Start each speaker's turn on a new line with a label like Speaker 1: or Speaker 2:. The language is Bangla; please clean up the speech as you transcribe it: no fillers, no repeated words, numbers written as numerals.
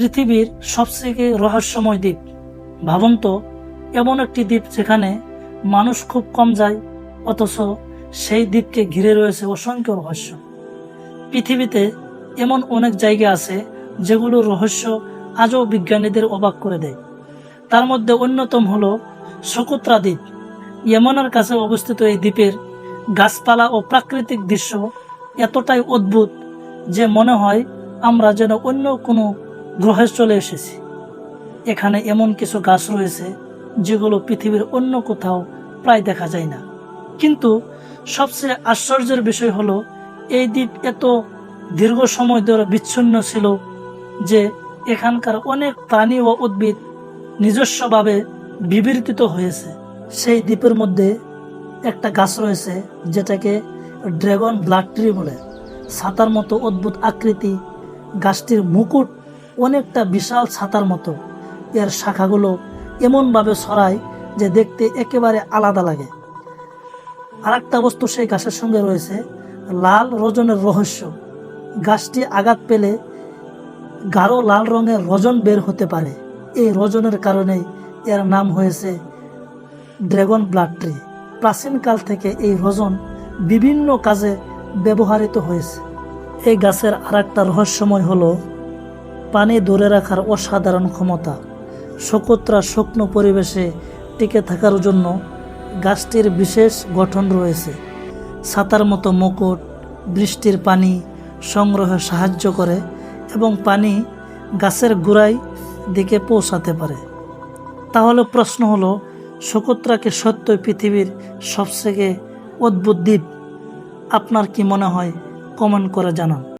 Speaker 1: পৃথিবীর সবথেকে রহস্যময় দ্বীপ। ভাবুন তো, এমন একটি দ্বীপ যেখানে মানুষ খুব কম যায়, অথচ সেই দ্বীপকে ঘিরে রয়েছে অসংখ্য রহস্য। পৃথিবীতে এমন অনেক জায়গা আছে যেগুলোর রহস্য আজও বিজ্ঞানীদের অবাক করে দেয়। তার মধ্যে অন্যতম হলো সোকোত্রা দ্বীপ। ইয়েমেনের কাছে অবস্থিত এই দ্বীপের গাছপালা ও প্রাকৃতিক দৃশ্য এতটাই অদ্ভুত যে মনে হয় আমরা যেন অন্য কোনো গ্রহে চলে এসেছি। এখানে এমন কিছু গাছ রয়েছে যেগুলো পৃথিবীর অন্য কোথাও প্রায় দেখা যায় না। কিন্তু সবচেয়ে আশ্চর্যের বিষয় হলো এই দ্বীপ এত দীর্ঘ সময় ধরে বিচ্ছিন্ন ছিল যে এখানকার অনেক প্রাণী ও উদ্ভিদ নিজস্বভাবে বিবর্তিত হয়েছে। সেই দ্বীপের মধ্যে একটা গাছ রয়েছে যেটাকে ড্রাগন ব্লাড ট্রি বলে। ছাতার মতো অদ্ভুত আকৃতি, গাছটির মুকুট অনেকটা বিশাল ছাতার মতো। এর শাখাগুলো এমনভাবে ছড়ায় যে দেখতে একেবারে আলাদা লাগে। আর একটা বস্তু সেই গাছের সঙ্গে রয়েছে, লাল রজনের রহস্য। গাছটি আঘাত পেলে গাঢ় লাল রঙের রজন বের হতে পারে। এই রজনের কারণেই এর নাম হয়েছে ড্রাগন ব্লাড ট্রি। প্রাচীনকাল থেকে এই রজন বিভিন্ন কাজে ব্যবহৃত হয়েছে। এই গাছের আরেকটা রহস্যময় হলো পানি ধরে রাখার অসাধারণ ক্ষমতা। সোকোত্রা শুকনো পরিবেশে টিকে থাকার জন্য গাছটির বিশেষ গঠন রয়েছে। ছাতার মতো মুকুট বৃষ্টির পানি সংগ্রহে সাহায্য করে এবং পানি গাছের গোড়ায় দিকে পৌঁছাতে পারে। তাহলে প্রশ্ন হলো, সোকোত্রাকে সত্যই পৃথিবীর সবথেকে অদ্ভুত দ্বীপ? আপনার কি মনে হয়? কমেন্ট করে জানান।